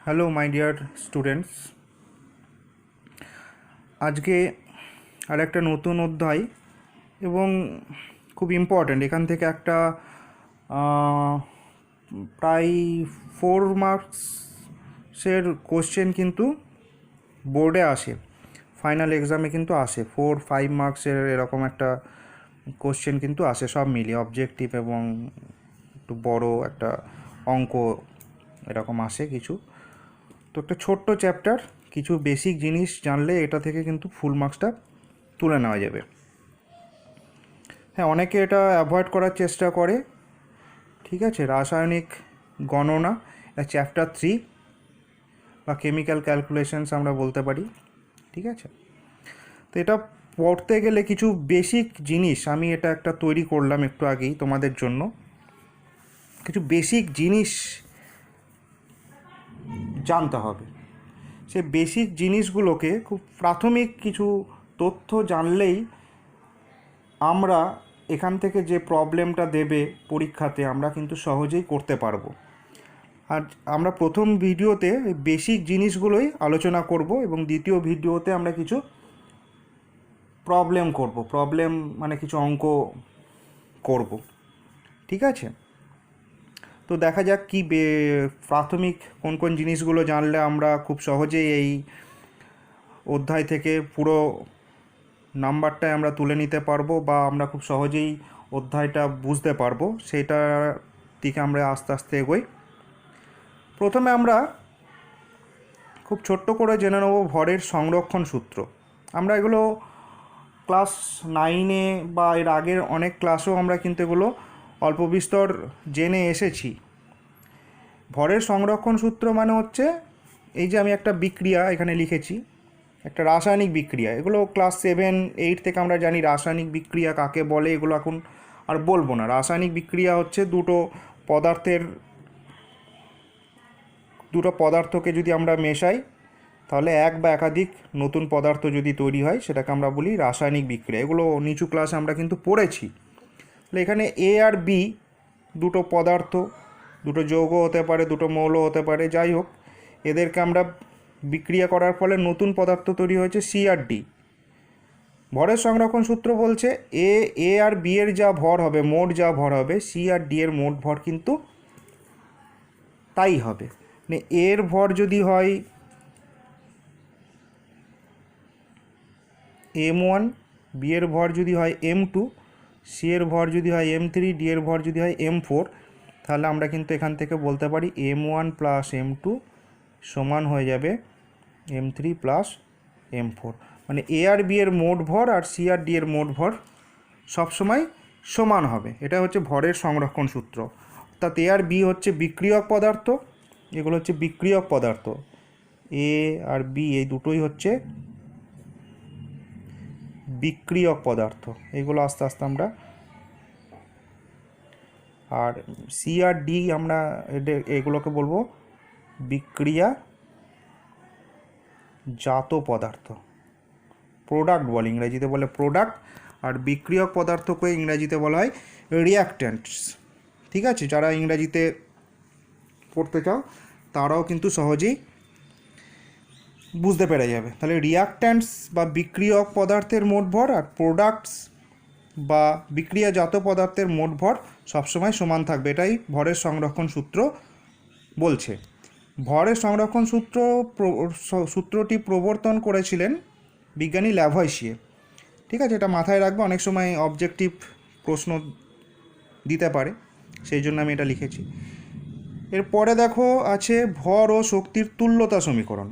Hello my dear students, আজকে আর একটা নতুন অধ্যায় এবং খুব ইম্পর্ট্যান্ট। এখান থেকে একটা প্রায় 4 মার্কসের কোশ্চেন কিন্তু বোর্ডে আসে, ফাইনাল এক্সামে কিন্তু আসে। 4-5 মার্কসের এরকম একটা কোশ্চেন কিন্তু আসে, সব মিলিয়ে অবজেক্টিভ এবং একটু বড় একটা অঙ্ক এরকম আসে কিছু। তো একটা ছোট্ট চ্যাপ্টার, কিছু বেসিক জিনিস জানলে এটা থেকে কিন্তু ফুল মার্কসটা তুলে নেওয়া যাবে। হ্যাঁ, অনেকে এটা অ্যাভয়েড করার চেষ্টা করে, ঠিক আছে। রাসায়নিক গণনা, চ্যাপ্টার 3 বা কেমিক্যাল ক্যালকুলেশনস আমরা বলতে পারি, ঠিক আছে। তো এটা পড়তে গেলে কিছু বেসিক জিনিস, আমি এটা একটা তৈরি করলাম একটু আগেই তোমাদের জন্য। কিছু বেসিক জিনিস জানতে হবে। সেই বেসিক জিনিসগুলোকে খুব প্রাথমিক কিছু তথ্য জানলেই আমরা এখান থেকে যে প্রবলেমটা দেবে পরীক্ষাতে আমরা কিন্তু সহজেই করতে পারবো। আর আমরা প্রথম ভিডিওতে বেসিক জিনিসগুলোই আলোচনা করব এবং দ্বিতীয় ভিডিওতে আমরা কিছু প্রবলেম করব, প্রবলেম মানে কিছু অঙ্ক করব, ঠিক আছে। তো দেখা যাক কি প্রাথমিক কোন কোন জিনিসগুলো জানলে আমরা খুব সহজেই এই অধ্যায় থেকে পুরো নাম্বারটাই আমরা তুলে নিতে পারবো বা আমরা খুব সহজেই অধ্যায়টা বুঝতে পারবো, সেটার দিকে আমরা আস্তে আস্তে এগোই। প্রথমে আমরা খুব ছোট্ট করে জেনে নেব ভরের সংরক্ষণ সূত্র। আমরা এগুলো ক্লাস 9-এ বা এর আগের অনেক ক্লাসেও আমরা কিন্তু এগুলো অল্প বিস্তর জেনে এসেছি। ভরের সংরক্ষণ সূত্র মানে হচ্ছে, এই যে আমি একটা বিক্রিয়া এখানে লিখেছি, একটা রাসায়নিক বিক্রিয়া। এগুলো ক্লাস 7-8 থেকে আমরা জানি রাসায়নিক বিক্রিয়া কাকে বলে, এগুলো এখন আর বলবো না। রাসায়নিক বিক্রিয়া হচ্ছে দুটো পদার্থকে যদি আমরা মেশাই তাহলে এক বা একাধিক নতুন পদার্থ যদি তৈরি হয় সেটাকে আমরা বলি রাসায়নিক বিক্রিয়া। এগুলো নিচু ক্লাসে আমরা কিন্তু পড়েছি। তাহলে এখানে এ আর বি দুটো পদার্থ, দুটো যৌগ হতে পারে, দুটো মৌল হতে পারে, যাই হোক, এদেরকে আমরা বিক্রিয়া করার ফলে নতুন পদার্থ তৈরি হয়েছে সি আর ডি। ভরের সংরক্ষণ সূত্র বলছে এ আর বি এর যা ভর হবে, মোট যা ভর হবে, সি আর ডি এর মোট ভর কিন্তু তাই হবে। মানে এর ভর যদি হয় M1, বি এর ভর যদি হয় M2, সি এর ভর যদি হয় M3, ডি এর ভর যদি হয় M4, তাহলে আমরা কিন্তু এখান থেকে বলতে পারি M1 প্লাস M2 সমান হয়ে যাবে M3 প্লাস M4। মানে এ আর বি এর মোট ভর আর সি আর ডি এর মোট ভর সবসময় সমান হবে। এটা হচ্ছে ভরের সংরক্ষণ সূত্র। অর্থাৎ এ আর বি হচ্ছে বিক্রিয়ক পদার্থ, এগুলো হচ্ছে বিক্রিয়ক পদার্থ। এ আর বি এই দুটোই হচ্ছে বিক্রিয়ক পদার্থ, এগুলো আস্তে আস্তে আমরা। আর সি আর ডি আমরা এগুলোকে বলবো বিক্রিয়া জাত পদার্থ, প্রোডাক্ট বলে, ইংরেজিতে বলে প্রোডাক্ট। আর বিক্রিয়ক পদার্থকে ইংরেজিতে বলা হয় রিয়াক্ট্যান্টস, ঠিক আছে। যারা ইংরেজিতে পড়তে চাও তারাও কিন্তু সহজেই বুঝতে পেরে যাবে। তাহলে রিয়াক্ট্যান্টস বা বিক্রিয়ক পদার্থের মোট ভর আর প্রোডাক্টস বা বিক্রিয়াজাত পদার্থের মোট ভর সবসময় সমান থাকবে, এটাই ভরের সংরক্ষণ সূত্র বলছে। ভরের সংরক্ষণ সূত্রটি প্রবর্তন করেছিলেন বিজ্ঞানী ল্যাভয়েশিয়ে, ঠিক আছে। এটা মাথায় রাখবে, অনেক সময় অবজেক্টিভ প্রশ্ন দিতে পারে, সেই জন্য আমি এটা লিখেছি। এরপরে দেখো আছে ভর ও শক্তির তুল্যতা সমীকরণ।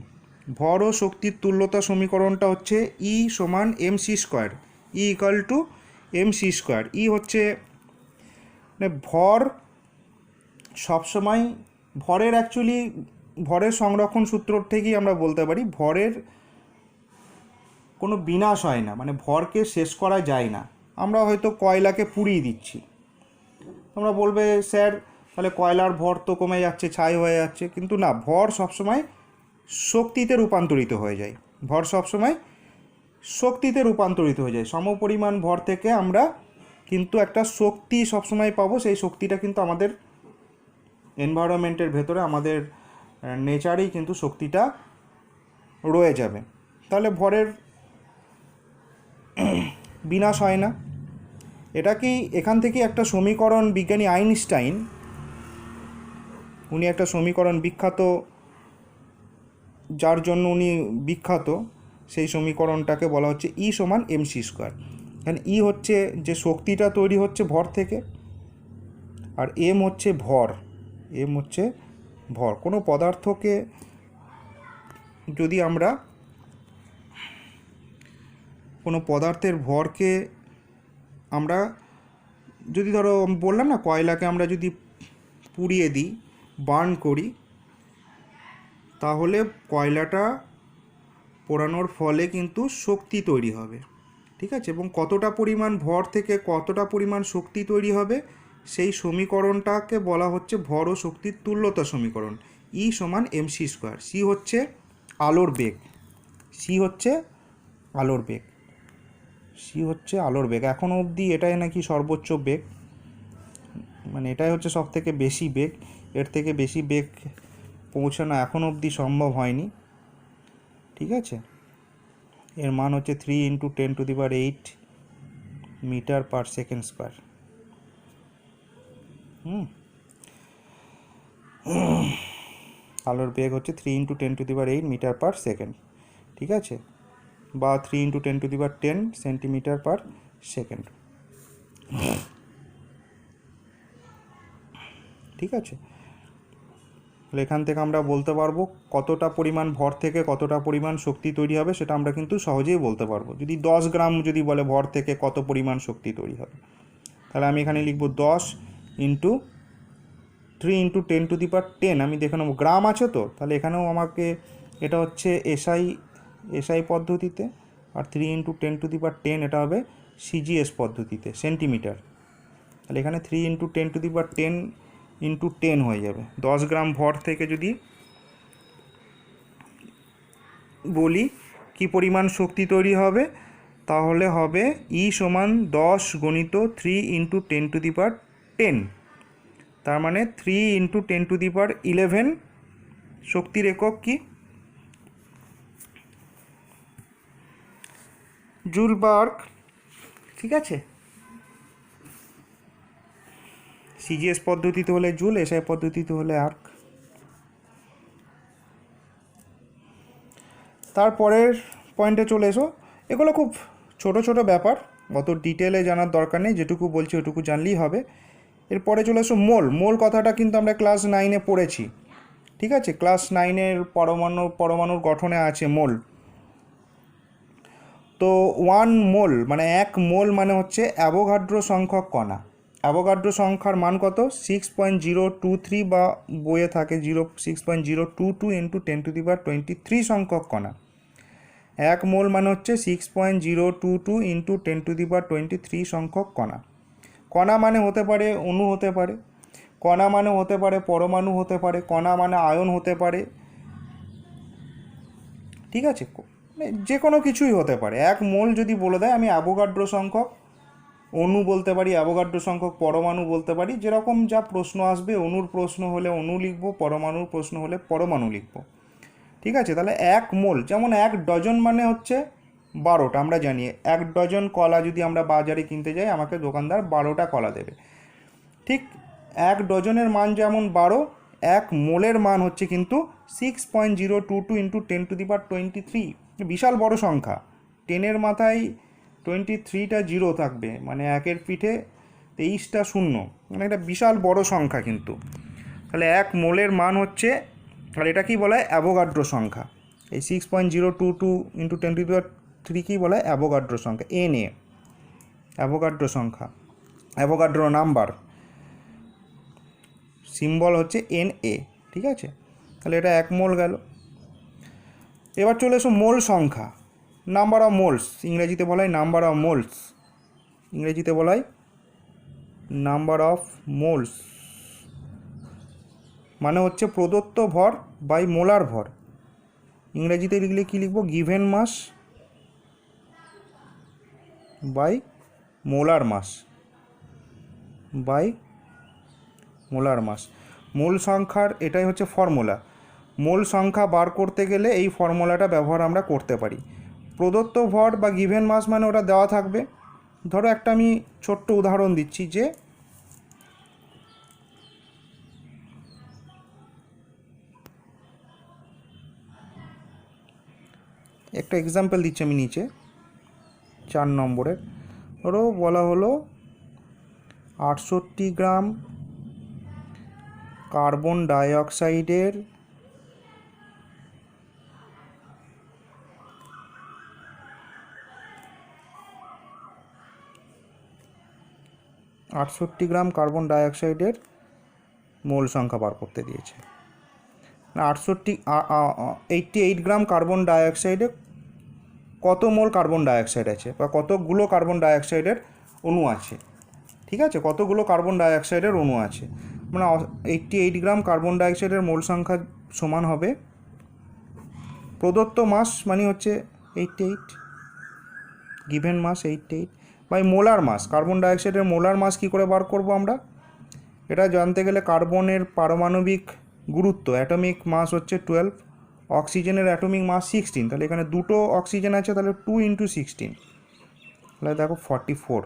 ভর ও শক্তির তুল্যতা সমীকরণটা হচ্ছে ই সমান M C square, E equal to M C square. E হচ্ছে মানে ভর সবসময়, ভরের অ্যাকচুয়ালি ভরের সংরক্ষণ সূত্র থেকেই আমরা বলতে পারি ভরের কোনো বিনাশ হয় না, মানে ভরকে শেষ করা যায় না। আমরা হয়তো কয়লাকে পুড়িয়ে দিচ্ছি, তোমরা বলবে স্যার তাহলে কয়লার ভর তো কমে যাচ্ছে, ছাই হয়ে যাচ্ছে, কিন্তু না, ভর সবসময় শক্তিতে রূপান্তরিত হয়ে যায়। ভর সবসময় শক্তিতে রূপান্তরিত হয়ে যায়। সমপরিমাণ ভর থেকে আমরা কিন্তু একটা শক্তি সবসময় পাবো, সেই শক্তিটা কিন্তু আমাদের এনভায়রনমেন্টের ভেতরে, আমাদের নেচারেই কিন্তু শক্তিটা রয়ে যাবে, তাহলে ভরের বিনাশ হয় না। এটা কি এখান থেকে একটা সমীকরণ বিজ্ঞানী আইনস্টাইন, উনি একটা সমীকরণ বিখ্যাত, যার জন্য উনি বিখ্যাত, সেই সমীকরণটাকে বলা হচ্ছে ই সমান এমসি স্কোয়ার। এখানে ই হচ্ছে যে শক্তিটা তৈরি হচ্ছে ভর থেকে, আর এম হচ্ছে ভর, এম হচ্ছে ভর। কোনো পদার্থকে যদি আমরা, কোনো পদার্থের ভরকে আমরা যদি, ধরো বললাম না, কয়লাকে আমরা যদি পুড়িয়ে দিই, বার্ন করি, তাহলে কয়লাটা পোড়ানোর ফলে কিন্তু শক্তি তৈরি হবে, ঠিক আছে? এবং কতটা পরিমাণ ভর থেকে কতটা পরিমাণ শক্তি তৈরি হবে, সেই সমীকরণটাকে বলা হচ্ছে ভর ও শক্তির তুল্যতা সমীকরণ। ই সমান এমসি স্কোয়ার। সি হচ্ছে আলোর বেগ, সি হচ্ছে আলোর বেগ, সি হচ্ছে আলোর বেগ। এখনও অবধি এটাই নাকি সর্বোচ্চ বেগ, মানে এটাই হচ্ছে সব থেকে বেশি বেগ। এর থেকে বেশি বেগ পৌঁছানো এখনও অবধি সম্ভব হয়নি, ঠিক আছে? এর মান হচ্ছে 3 × 10⁸ মিটার পার সেকেন্ড স্কোয়ার। আলোর বেগ হচ্ছে 3 × 10⁸ মিটার পার সেকেন্ড, ঠিক আছে? বা 3 × 10⁻10 সেন্টিমিটার পার সেকেন্ড, ঠিক আছে? তাহলে এখান থেকে আমরা বলতে পারবো কতটা পরিমাণ ভর থেকে কতটা পরিমাণ শক্তি তৈরি হবে, সেটা আমরা কিন্তু সহজেই বলতে পারবো। যদি 10 গ্রাম যদি বলে ভর থেকে কত পরিমাণ শক্তি তৈরি হবে, তাহলে আমি এখানে লিখব 10 × 3 × 10⁻10। আমি দেখে নেবো গ্রাম আছে তো, তাহলে এখানেও আমাকে, এটা হচ্ছে এসআই পদ্ধতিতে, আর 3 × 10⁻10 এটা হবে সিজিএস পদ্ধতিতে, সেন্টিমিটার। তাহলে এখানে 3 × 10⁻10 × 10 হয়ে যাবে। 10 গ্রাম ভর থেকে যদি বলি কি পরিমাণ শক্তি তৈরি হবে, তাহলে হবে ই সমান 10 × 3 × 10⁻10। তার মানে 3 × 10⁻11 শক্তির একক কি? জুল বা আর্ক, ঠিক আছে? সিজিএস পদ্ধতিতে হলে জুল, এসআই পদ্ধতিতে হলে আর্ক। তারপরের পয়েন্টে চলে এসো। এগুলো খুব ছোট ছোট ব্যাপার, অত ডিটেলে জানার দরকার নেই, যেটুকু বলছি ওটুকু জানলেই হবে। এরপরে চলে এসো মোল। মোল কথাটা কিন্তু আমরা ক্লাস 9-এ পড়েছি, ঠিক আছে? ক্লাস 9-এর পরমাণুর গঠনে আছে মোল। তো 1 মোল মানে 1 মোল মানে হচ্ছে অ্যাভোগাড্রো সংখ্যক কণা। অ্যাভোগাড্রো সংখ্যার মান কত? 6.023, বা বইয়ে থাকে 6.022 × 10⁻23 সংখ্যক কণা। 1 মোল মানে হচ্ছে 6.022 × 10⁻23 সংখ্যক কণা। কণা মানে হতে পারে অণু, হতে পারে কণা মানে হতে পারে পরমাণু, হতে পারে কণা মানে আয়ন, হতে পারে, ঠিক আছে? যে কোনো কিছুই হতে পারে। 1 মোল যদি বলে দেয়, আমি অ্যাভোগাড্রো সংখ্যক অণু বলতে পারি, অ্যাভোগাড্রো সংখ্যক পরমাণু বলতে পারি। যেরকম যা প্রশ্ন আসবে, অণুর প্রশ্ন হলে অণু লিখব, পরমাণুর প্রশ্ন হলে পরমাণু লিখব, ঠিক আছে? তাহলে 1 মোল, যেমন 1 ডজন মানে হচ্ছে 12টা। আমরা জানি 1 ডজন কলা যদি আমরা বাজারে কিনতে যাই, আমাকে দোকানদার 12টা কলা দেবে, ঠিক? 1 ডজনের মান যেমন 12, 1 মোলের মান হচ্ছে কিন্তু 6.022 × 10⁻23। বিশাল বড় সংখ্যা। 10-এর মাথায় 23টা জিরো থাকবে, মানে 1-এর পিঠে 23টা শূন্য, মানে একটা বিশাল বড় সংখ্যা কিন্তু। তাহলে 1 মোলের মান হচ্ছে, আর এটা কি বলা হয়? অ্যাভোগাড্রো সংখ্যা। এই 6.022 × 10⁻3 কি বলা হয়? অ্যাভোগাড্রো সংখ্যা, NA, অ্যাভোগাড্রো সংখ্যা, অ্যাভোগাড্রো নাম্বার, সিম্বল হচ্ছে NA, ঠিক আছে? তাহলে এটা 1 মোল গেল। এবার চলে এসো মোল সংখ্যা, নাম্বার অফ মোলস। ইংরেজিতে বলা হয় নাম্বার অফ মোলস, ইংরেজিতে বলা হয় নাম্বার অফ মোলস, মানে হচ্ছে প্রদত্ত ভর বাই মোলার ভর। ইংরেজিতে লিখলে কি লিখব? Given mass by molar mass, by molar mass. Mole সংখ্যার এটাই হচ্ছে ফর্মুলা। মোল সংখ্যা বার করতে গেলে এই ফর্মুলাটা ব্যবহার আমরা করতে পারি। প্রদত্ত ভর বা গিভেন মাস মানে ওটা দেওয়া থাকবে। ধরো একটা আমি ছোট্ট উদাহরণ দিচ্ছি, যে একটা এক্সাম্পল দিচ্ছি আমি নিচে 4 নম্বরের। ধরো বলা হলো 68 গ্রাম কার্বন ডাইঅক্সাইডের 68 গ্রাম কার্বন ডাইঅক্সাইডের মোল সংখ্যা বার করতে দিয়েছে। 88 গ্রাম কার্বন ডাইঅক্সাইডে কত মোল কার্বন ডাইঅক্সাইড আছে বা কতগুলো কার্বন ডাইঅক্সাইডের অণু আছে, ঠিক আছে, কতগুলো কার্বন ডাইঅক্সাইডের অণু আছে, মানে 88 গ্রাম কার্বন ডাইঅক্সাইডের মোল সংখ্যা সমান হবে প্রদত্ত মাস মানে হচ্ছে 88, given mass 88 by molar mass. Carbon ডাইঅক্সাইডের মোলার মাস কী করে বার করব আমরা? এটা জানতে গেলে কার্বনের পারমাণবিক গুরুত্ব অ্যাটমিক মাস হচ্ছে 12, অক্সিজেনের অ্যাটমিক মাস 16, তাহলে এখানে দুটো অক্সিজেন আছে, তাহলে 2 × 16, তাহলে দেখো 44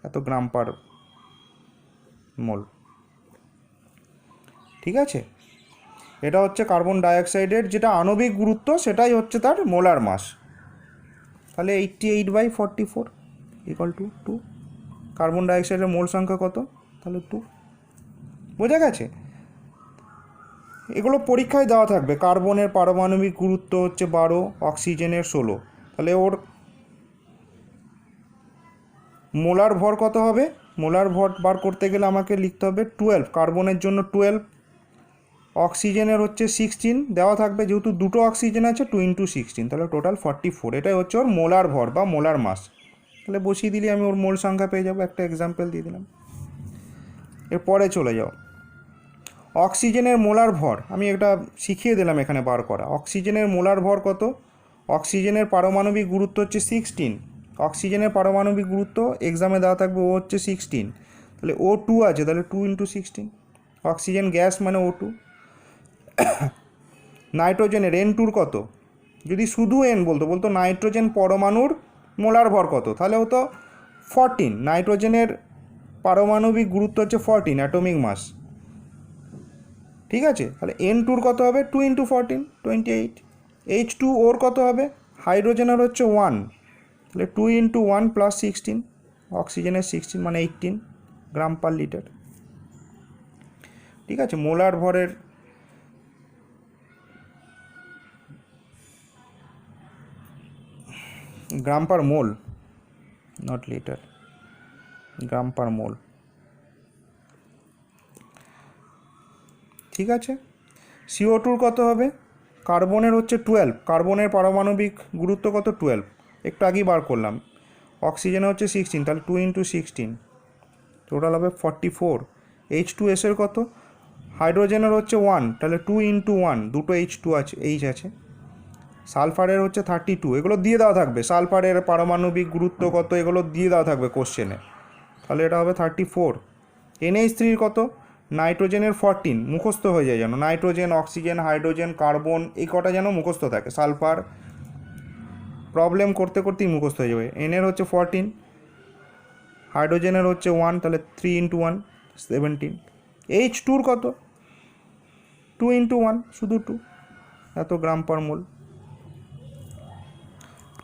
এত গ্রাম পার মোল। ঠিক আছে, এটা হচ্ছে কার্বন ডাইঅক্সাইডের যেটা আণবিক গুরুত্ব, সেটাই হচ্ছে তার মোলার মাস। তাহলে 88/44 = 2। কার্বন ডাইঅক্সাইডের মোল সংখ্যা কত? তাহলে 2। বোঝা গেছে? এগুলো পরীক্ষায় দেওয়া থাকবে। কার্বনের পারমাণবিক গুরুত্ব হচ্ছে 12, অক্সিজেনের 16, তাহলে ওর মোলার ভর কত হবে? মোলার ভর বার করতে গেলে আমাকে লিখতে হবে 12, কার্বনের জন্য 12, অক্সিজেনের হচ্ছে 16 দেওয়া থাকবে, যেহেতু দুটো অক্সিজেন আছে 2 × 16, তাহলে টোটাল 44। এটাই হচ্ছে ওর মোলার ভর বা মোলার মাস। তাহলে বসিয়ে দিলে আমি ওর মোল সংখ্যা পেয়ে যাবো। একটা এক্সাম্পল দিয়ে দিলাম। এরপরে চলে যাও, অক্সিজেনের মোলার ভর আমি একটা শিখিয়ে দিলাম এখানে বার করা। অক্সিজেনের মোলার ভর কত? অক্সিজেনের পারমাণবিক গুরুত্ব হচ্ছে 16, অক্সিজেনের পারমাণবিক গুরুত্ব এক্সামে দেওয়া থাকবে ও হচ্ছে 16, তাহলে O2 আছে, তাহলে 2 × 16, অক্সিজেন গ্যাস মানে O2। নাইট্রোজেনের N2 কত? যদি শুধু N বলতো নাইট্রোজেন পরমাণুর মোলার ভর কত, তাহলে হতো 14, নাইট্রোজেনের পারমাণবিক গুরুত্ব হচ্ছে 14, অ্যাটমিক মাস। ঠিক আছে, তাহলে N2 কত হবে? 2 × 14, 28। H2O কত হবে? হাইড্রোজেনের হচ্ছে 1, তাহলে 2 × 1 + 16, অক্সিজেনের 16 মানে 18 গ্রাম পার লিটার। ঠিক আছে, মোলার ভরের গ্রাম পার মোল, নট লিটার, গ্রাম পার মোল। ঠিক আছে, CO2 কত হবে? কার্বনের হচ্ছে 12, কার্বনের পারমাণবিক গুরুত্ব কত? 12, একটু আগেই বার করলাম। অক্সিজেনের হচ্ছে 16, তাহলে 2 × 16, টোটাল হবে 44। H2S এর কত? হাইড্রোজেনের হচ্ছে 1, তাহলে 2 × 1, দুটো H2 আছে, H আছে। সালফারের হচ্ছে 32, এগুলো দিয়ে দেওয়া থাকবে। সালফারের পারমাণবিক গুরুত্ব কত, এগুলো দিয়ে দেওয়া থাকবে কোশ্চেনে, তাহলে এটা হবে 34। NH3 কত? নাইট্রোজেনের 14, মুখস্থ হয়ে যায় যেন, নাইট্রোজেন, অক্সিজেন, হাইড্রোজেন, কার্বন, এই কটা যেন মুখস্থ থাকে। সালফার প্রবলেম করতে করতেই মুখস্থ হয়ে যাবে। N এর হচ্ছে 14, হাইড্রোজেনের হচ্ছে 1, তাহলে 3 × 1 17। H2 কত? 2 × 1, শুধু 2, এত গ্রাম পার মোল।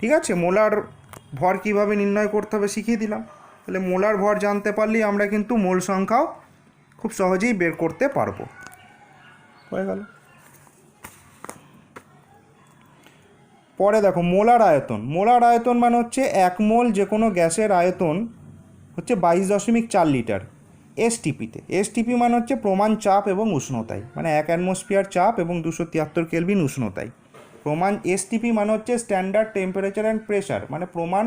ঠিক আছে, মোলার ভর কীভাবে নির্ণয় করতে হবে শিখিয়ে দিলাম। তাহলে মোলার ভর জানতে পারলেই আমরা কিন্তু মোল সংখ্যাও খুব সহজেই বের করতে পারবো। হয়ে গেল। পরে দেখো মোলার আয়তন। মোলার আয়তন মানে হচ্ছে 1 মোল যে কোনো গ্যাসের আয়তন হচ্ছে 22.4 লিটার STPতে। STP মানে হচ্ছে প্রমাণ চাপ এবং উষ্ণতায়, মানে 1 অ্যাটমসফিয়ার চাপ এবং 273 কেলভিন উষ্ণতায়। প্রমাণ STP মানে হচ্ছে স্ট্যান্ডার্ড টেম্পারেচার অ্যান্ড প্রেশার, মানে প্রমাণ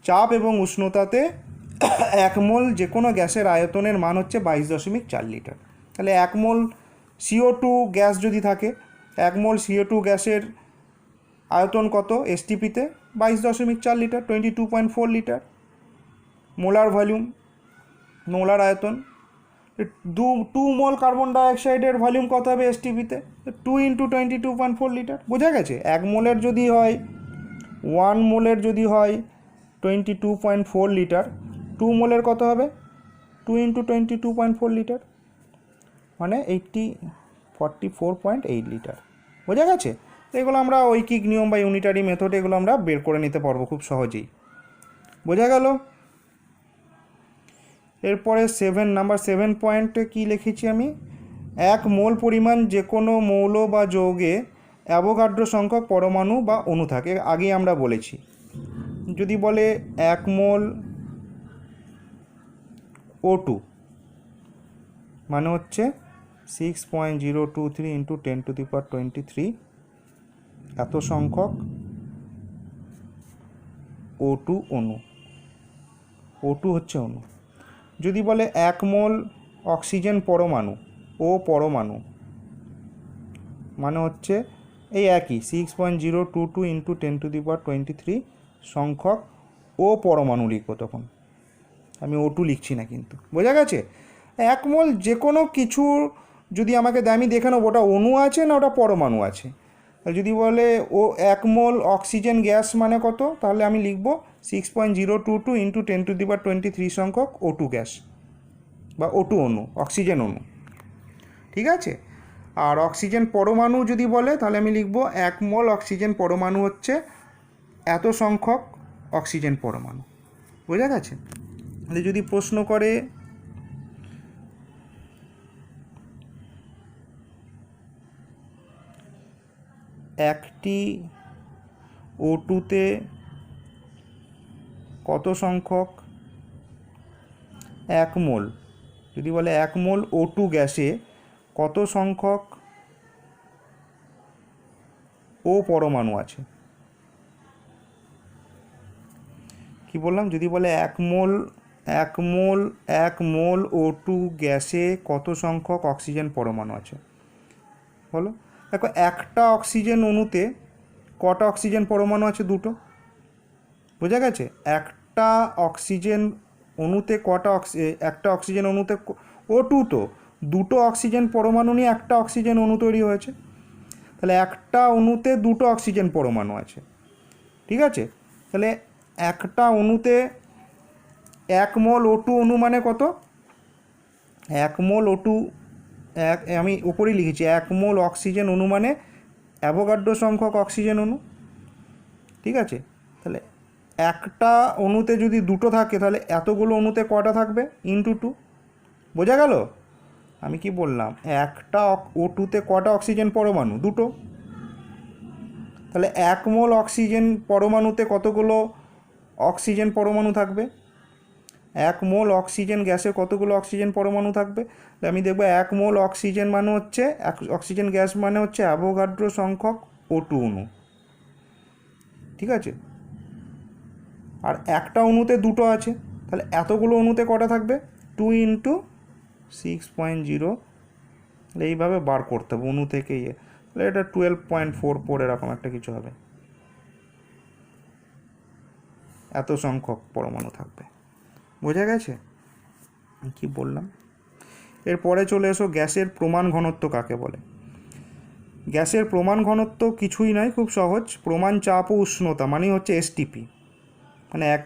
চাপ এবং উষ্ণতাতে 1 মোল যে কোনো গ্যাসের আয়তনের মান হচ্ছে 22.4 লিটার। তাহলে 1 মোল CO2 গ্যাস যদি থাকে, 1 মোল CO2 গ্যাসের আয়তন কত STPতে? 22.4 litre, 22.4 litre. Molar volume, molar আয়তন টু মোল কার্বন ডাইঅক্সাইডের ভলিউম কত হবে এসটিপিতে? 2 × 22.4 লিটার। বোঝা গেছে? 1 মোলের যদি হয় 1 মোলের যদি হয় 22.4 লিটার, 2 মোলের কত হবে? 2 × 22.4 লিটার, মানে 44.8 লিটার। বোঝা গেছে? এগুলো আমরা ঐকিক নিয়ম বা ইউনিটারি মেথড এগুলো আমরা বের করে নিতে পারবো খুব সহজেই। বোঝা গেল? এরপরে নাম্বার 7 পয়েন্টে কী লিখেছি আমি? 1 মোল পরিমাণ যে কোনো মৌল বা যৌগে অ্যাভোগাড্রো সংখ্যক পরমাণু বা অণু থাকে। আগেই আমরা বলেছি, যদি বলে 1 মোল O2 মানে হচ্ছে 6.023 × 10⁻23 এত সংখ্যক O2 অণু। O2 হচ্ছে অণু। যদি বলে 1 মোল অক্সিজেন পরমাণু, ও পরমাণু মানে হচ্ছে এই একই 6.022 × 10⁻23 সংখ্যক ও পরমাণু লিখব। তখন আমি O2 লিখছি না কিন্তু। বোঝা গেছে? 1 মোল যে কোনো কিছু যদি আমাকে দেয়, আমি দেখে নেব ওটা অণু আছে না ওটা পরমাণু আছে। যদি বলে 1 মোল অক্সিজেন গ্যাস মানে কত, তাহলে আমি লিখব 6.022 × 10⁻23 সংখ্যক O2 গ্যাস বা O2 অণু, অক্সিজেন অণু। ঠিক আছে? আর অক্সিজেন পরমাণু যদি বলে, তাহলে আমি লিখব 1 মোল অক্সিজেন পরমাণু হচ্ছে এত সংখ্যক অক্সিজেন পরমাণু। বোঝা গেছে? তাহলে যদি প্রশ্ন করে একটি O2-তে কত সংখ্যক 1 মোল, যদি বলে 1 মোল O2 গ্যাসে কত সংখ্যক ও পরমাণু আছে, কি বললাম? যদি বলে 1 মোল O2 গ্যাসে কত সংখ্যক অক্সিজেন পরমাণু আছে, বলো। দেখো, একটা অক্সিজেন অণুতে কটা অক্সিজেন পরমাণু আছে? 2টো। বোঝা গেছে? একটা অক্সিজেন অণুতে একটা অক্সিজেন অণুতে O2 তো 2টো অক্সিজেন পরমাণু নিয়ে একটা অক্সিজেন অণু তৈরি হয়েছে। তাহলে একটা অণুতে 2টো অক্সিজেন পরমাণু আছে। ঠিক আছে? তাহলে একটা অণুতে 1 মোল O2 অণু মানে কত? 1 মোল O2 আমি উপরেই লিখেছি, 1 মোল অক্সিজেন অণু মানে অ্যাভোগাড্রো সংখ্যক অক্সিজেন অণু। ঠিক আছে? তাহলে একটা অণুতে যদি 2টো থাকে, তাহলে এতগুলো অণুতে কটা থাকবে? × 2। বোঝা গেল? আমি কি বললাম? একটা O2-তে কটা অক্সিজেন পরমাণু? 2টো। তাহলে 1 মোল অক্সিজেন পরমাণুতে কতগুলো অক্সিজেন পরমাণু থাকবে? 1 মোল অক্সিজেন গ্যাসে কতগুলো অক্সিজেন পরমাণু থাকবে? আমি দেখব 1 মোল অক্সিজেন মানে হচ্ছে অক্সিজেন গ্যাস মানে হচ্ছে অ্যাভোগাড্রো সংখ্যক O2 অণু। ঠিক আছে? আর একটা অণুতে 2টো আছে, তাহলে এতগুলো অণুতে কটা থাকবে? 2 × 6.0। এইভাবে বার করতে হবে অণু থেকে তাহলে এটা 12.44 এরকম একটা কিছু হবে। এত সংখ্যক পরমাণু থাকবে। বোঝা গেছে কি বললাম? এরপরে চলে এসো, গ্যাসের প্রমাণ ঘনত্ব কাকে বলে? গ্যাসের প্রমাণ ঘনত্ব কিছুই নয়, খুব সহজ। প্রমাণ চাপ ও উষ্ণতা মানে হচ্ছে এসটিপি, মানে 1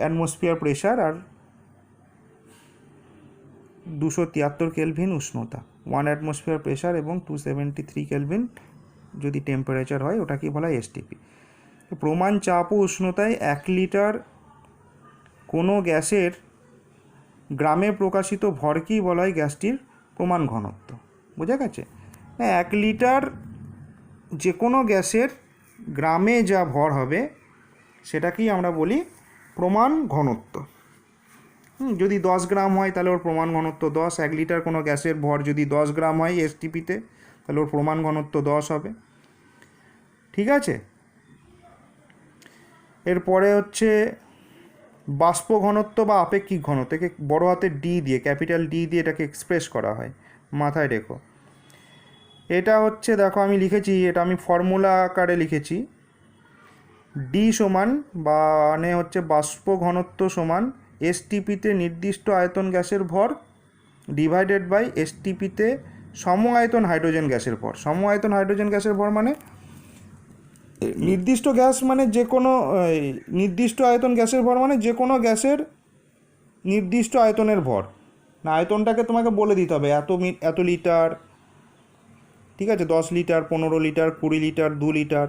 অ্যাটমসফিয়ার প্রেশার আর 273 কেলভিন উষ্ণতা। 1 অ্যাটমসফিয়ার প্রেশার এবং 273 কেলভিন যদি টেম্পারেচার হয়, ওটাকেই বলা হয় এসটিপি। প্রমাণ চাপ ও উষ্ণতায় 1 লিটার কোনো গ্যাসের গ্রামে প্রকাশিত ভরকেই বলা হয় গ্যাসটির প্রমাণ ঘনত্ব। বোঝা গেছে? 1 লিটার যে কোনো গ্যাসের গ্রামে যা ভর হবে সেটাকেই আমরা বলি প্রমাণ ঘনত্ব। যদি 10 গ্রাম হয় তাহলে ওর প্রমাণ ঘনত্ব 10। 1 লিটার কোনো গ্যাসের ভর যদি 10 গ্রাম হয় এসটিপিতে, তাহলে ওর প্রমাণ ঘনত্ব 10 হবে। ঠিক আছে? এরপরে হচ্ছে বাষ্প ঘনত্ব বা আপেক্ষিক ঘনত্ব। একে বড় হাতের ডি দিয়ে, ক্যাপিটাল ডি দিয়ে এটাকে এক্সপ্রেস করা হয়, মাথায় রেখো। এটা হচ্ছে, দেখো আমি লিখেছি, এটা আমি ফর্মুলা আকারে লিখেছি। ডি সমান মানে হচ্ছে বাষ্প ঘনত্ব সমান এসটিপিতে নির্দিষ্ট আয়তন গ্যাসের ভর ডিভাইডেড বাই এসটিপিতে সম আয়তন হাইড্রোজেন গ্যাসের ভর। সম আয়তন হাইড্রোজেন গ্যাসের ভর মানে নির্দিষ্ট গ্যাস মানে যে কোনো নির্দিষ্ট আয়তন গ্যাসের ভর মানে যে কোনো গ্যাসের নির্দিষ্ট আয়তনের ভর। না, আয়তনটাকে তোমাকে বলে দিতে হবে, এত লিটার, ঠিক আছে, 10 লিটার, 15 লিটার, 20 লিটার, 2 লিটার,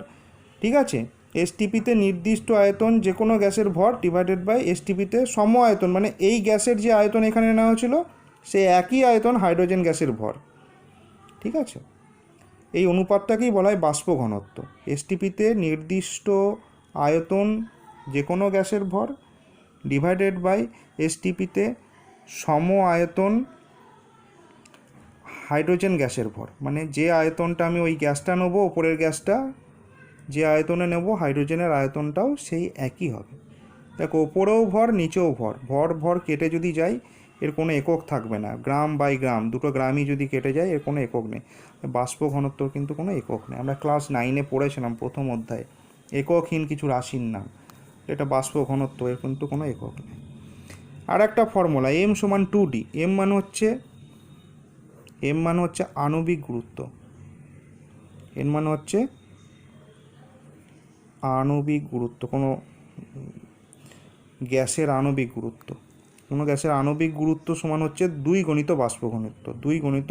ঠিক আছে। এসটিপিতে নির্দিষ্ট আয়তন যে কোনো গ্যাসের ভর ডিভাইডেড বাই এসটিপিতে সম আয়তন মানে এই গ্যাসের যে আয়তন এখানে নেওয়া হয়েছিল সে একই আয়তন হাইড্রোজেন গ্যাসের ভর, ঠিক আছে। এই অনুপাতটাকেই বলা হয় বাষ্প ঘনত্ব। এসটিপিতে নির্দিষ্ট আয়তন যে কোনো গ্যাসের ভর ডিভাইডেড বাই এসটিপিতে সম আয়তন হাইড্রোজেন গ্যাসের ভর, মানে যে আয়তনটা আমি ওই গ্যাসটা নেবো, ওপরের গ্যাসটা যে আয়তনে নেব হাইড্রোজেনের আয়তনটাও সেই একই হবে। দেখো, ওপরেও ভর নিচেও ভর, ভর ভর কেটে যদি যাই এর কোনো একক থাকবে না, গ্রাম বাই গ্রাম, দুটো গ্রামই যদি কেটে যায় এর কোনো একক নেই। বাষ্প ঘনত্বর কিন্তু কোনো একক নেই। আমরা ক্লাস 9-এ পড়েছিলাম প্রথম অধ্যায়ে এককহীন কিছু রাশির নাম, এটা বাষ্প ঘনত্ব, এর কিন্তু কোনো একক নেই। আর একটা ফর্মুলা এম সমান 2D। এম মানে হচ্ছে আণবিক গুরুত্ব, এর মানে হচ্ছে আণবিক গুরুত্ব, কোনো গ্যাসের আণবিক গুরুত্ব। কোনো গ্যাসের আণবিক গুরুত্ব সমান হচ্ছে 2 গণিত বাষ্প ঘনত্ব, 2 গণিত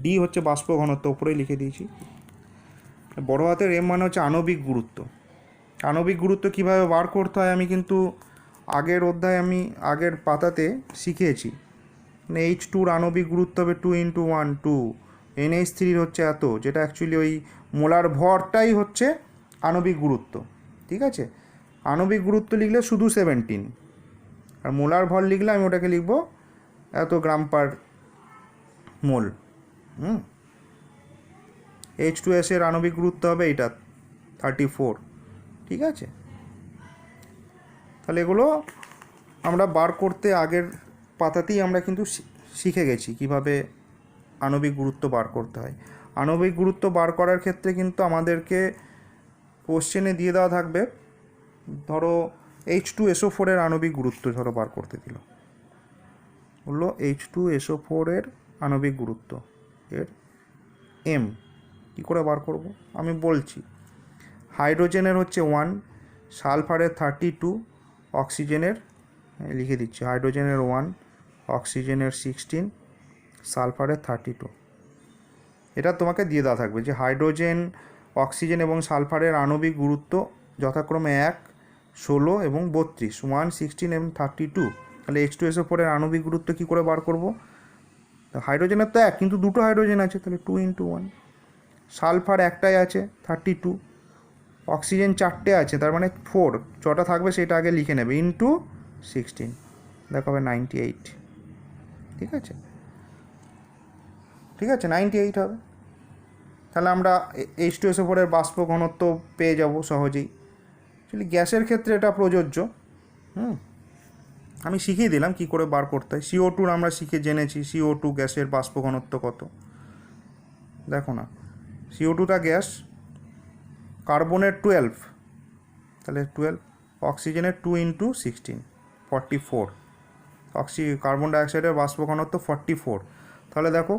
ডি হচ্ছে বাষ্প ঘনত্ব, উপরেই লিখে দিয়েছি। বড় হাতের এম মানে হচ্ছে আণবিক গুরুত্ব। আণবিক গুরুত্ব কীভাবে বার করতে হয় আমি কিন্তু আগের অধ্যায়ে আগের পাতাতে শিখিয়েছি। মানে H2-র আণবিক গুরুত্ব হবে 2 × 1 2, NH3-র হচ্ছে এত, যেটা অ্যাকচুয়ালি ওই মোলার ভরটাই হচ্ছে আণবিক গুরুত্ব, ঠিক আছে। আণবিক গুরুত্ব লিখলে শুধু 17, আর মোলার ভর লিখলে আমি ওটাকে লিখব এত গ্রাম পার মোল। H2S এর আণবিক গুরুত্ব হবে এইটা 34, ঠিক আছে। তাহলে এগুলো আমরা বার করতে আগের পাতাতেই আমরা কিন্তু শিখে গেছি কিভাবে আণবিক গুরুত্ব বার করতে হয়। আণবিক গুরুত্ব বার করার ক্ষেত্রে কিন্তু আমাদেরকে কোশ্চেনে দিয়ে দেওয়া থাকবে, ধরো H2SO4 এর আণবিক গুরুত্ব ধরো বার করতে দিল, বললো H2SO4 এর আণবিক গুরুত্ব এর এম কী করে বার করব আমি বলছি। হাইড্রোজেনের হচ্ছে 1, সালফারের 32, অক্সিজেনের লিখে দিচ্ছি, হাইড্রোজেনের 1, অক্সিজেনের 16, সালফারের 32। এটা তোমাকে দিয়ে দেওয়া থাকবে যে হাইড্রোজেন, অক্সিজেন এবং সালফারের আণবিক গুরুত্ব যথাক্রমে 1, 16 এবং 32, 1, 16 এবং 32। তাহলে H2SO4 এর আণবিক গুরুত্ব কী করে বার করব? হাইড্রোজেনের তো 1, কিন্তু দুটো হাইড্রোজেন আছে, তাহলে 2 × 1। সালফার একটাই আছে 32, অক্সিজেন 4টে আছে, তার মানে 4, যটা থাকবে সেটা আগে লিখে নেবে, ইন্টু 16, দেখাবে 98, ঠিক আছে, 98 হবে। তাহলে আমরা H2SO4 এর বাষ্প ঘনত্ব পেয়ে যাব সহজেই। অ্যাকচুয়ালি গ্যাসের ক্ষেত্রে এটা প্রযোজ্য। আমি শিখিয়ে দিলাম কি করে বার করতে হয়। CO2 আমরা জেনেছি CO2 গ্যাসের বাষ্প ঘনত্ব কত। দেখো না, CO2টা গ্যাস, কার্বনের 12, তাহলে 12, অক্সিজেনের 2 × 16, 44, কার্বন ডাইঅক্সাইডের বাষ্প ঘনত্ব 44। তাহলে দেখো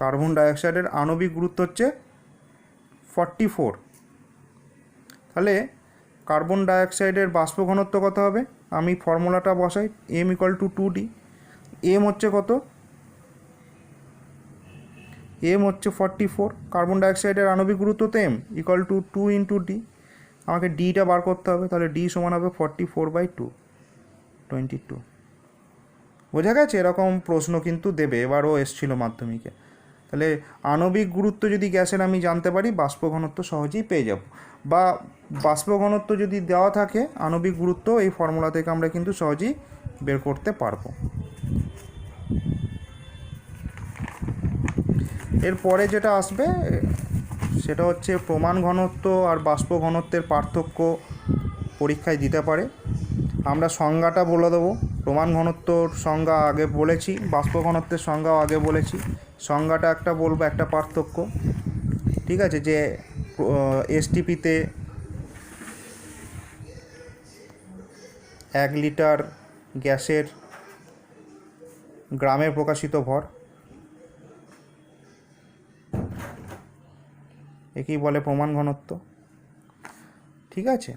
কার্বন ডাইঅক্সাইডের আণবিক গুরুত্ব হচ্ছে 44। তাহলে কার্বন ডাইঅক্সাইডের বাষ্প ঘনত্ব কত হবে? আমি ফর্মুলাটা বসাই, M = 2D। এম হচ্ছে কত? এম হচ্ছে 44, কার্বন ডাইঅক্সাইডের আণবিক গুরুত্ব তো M = 2 × D। আমাকে ডিটা বার করতে হবে, তাহলে ডি সমান হবে 44/2, 22। বোঝা গেছে? এরকম প্রশ্ন কিন্তু দেবে, এবারও এসছিল মাধ্যমিকে। তাহলে আণবিক গুরুত্ব যদি গ্যাসের আমি জানতে পারি, বাষ্প ঘনত্ব সহজেই পেয়ে যাব। বা বাষ্প ঘনত্ব যদি দেওয়া থাকে, আণবিক গুরুত্ব এই ফর্মুলা থেকে আমরা কিন্তু সহজেই বের করতে পারবো। এরপরে যেটা আসবে সেটা হচ্ছে প্রমাণ ঘনত্ব আর বাষ্প ঘনত্বের পার্থক্য পরীক্ষায় দিতে পারে। আমরা সংজ্ঞাটা বলে দেবো। প্রমাণ ঘনত্বর সংজ্ঞা আগে বলেছি, বাষ্প ঘনত্বের সংজ্ঞাও আগে বলেছি। সংজ্ঞাটা একটা বলবো, একটা পার্থক্য, ঠিক আছে, যে এসটিপিতে 1 লিটার গ্যাসের গ্রামে প্রকাশিত ভর, একেই বলে প্রমাণ ঘনত্ব। ঠিক আছে,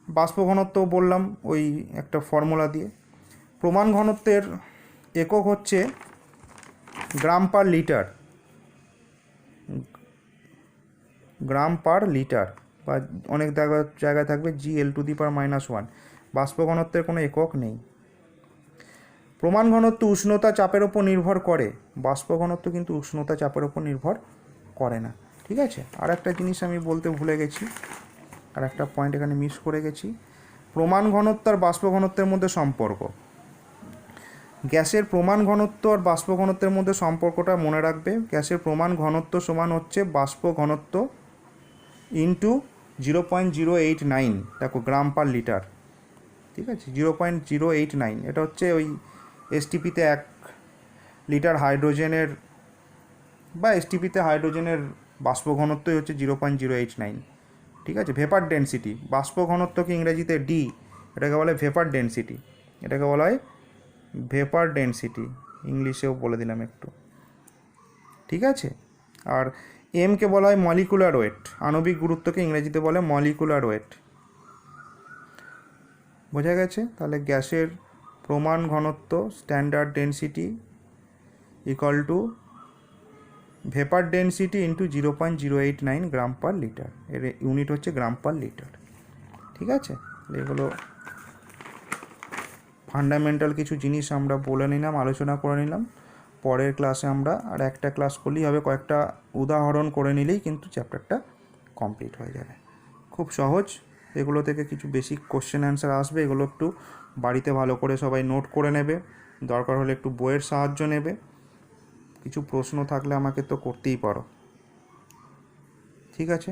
বাষ্প ঘনত্ব বললাম ওই একটা ফর্মুলা দিয়ে। প্রমাণ ঘনত্বের একক হচ্ছে গ্রাম পার লিটার, গ্রাম পার লিটার, বা অনেক জায়গায় থাকবে GL⁻⁻1। বাষ্প ঘনত্বের কোনো একক নেই। প্রমাণ ঘনত্ব উষ্ণতা চাপের ওপর নির্ভর করে, বাষ্প ঘনত্ব কিন্তু উষ্ণতা চাপের ওপর নির্ভর করে না। ঠিক আছে, আর একটা জিনিস আমি বলতে ভুলে গেছি, আর একটা পয়েন্ট এখানে মিস করে গেছি। প্রমাণ ঘনত্ব আর বাষ্প ঘনত্বের মধ্যে সম্পর্ক, গ্যাসের প্রমাণ ঘনত্ব আর বাষ্প ঘনত্বের মধ্যে সম্পর্কটা মনে রাখবে। গ্যাসের প্রমাণ ঘনত্ব সমান হচ্ছে বাষ্প ঘনত্ব ইন্টু 0.089, দেখো গ্রাম পার লিটার। ঠিক আছে, 0.089, এটা হচ্ছে ওই এসটিপিতে 1 লিটার হাইড্রোজেনের বা এসটিপিতে হাইড্রোজেনের বাষ্প ঘনত্বই হচ্ছে 0.089। ঠিক আছে, ভেপার ডেনসিটি, বাষ্প ঘনত্বকে ইংরেজিতে ডি, এটাকে বলে ভেপার ডেনসিটি, এটাকে বলা হয় ভেপার ডেনসিটি, ইংলিশেও বলে দিলাম একটু। ঠিক আছে, আর এমকে বলা হয় মলিকুলার ওয়েট, আণবিক গুরুত্বকে ইংরেজিতে বলে মলিকুলার ওয়েট। বোঝা গেছে? তাহলে গ্যাসের প্রমাণ ঘনত্ব standard density equal to vapour density into 0.089 gram per litre, এর ইউনিট হচ্ছে গ্রাম পার লিটার। ঠিক আছে, এগুলো ফান্ডামেন্টাল কিছু জিনিস আমরা বলে নিলাম, আলোচনা করে নিলাম। পরের ক্লাসে আমরা আর একটা ক্লাস করলেই হবে, কয়েকটা উদাহরণ করে নিলেই কিন্তু চ্যাপ্টারটা কমপ্লিট হয়ে যাবে। খুব সহজ, এগুলো থেকে কিছু বেসিক কোশ্চেন অ্যান্সার আসবে, এগুলো একটু বাড়িতে ভালো করে সবাই নোট করে নেবে, দরকার হলে একটু বইয়ের সাহায্য নেবে। কিছু প্রশ্ন থাকলে আমাকে তো করতেই পারো। ঠিক আছে।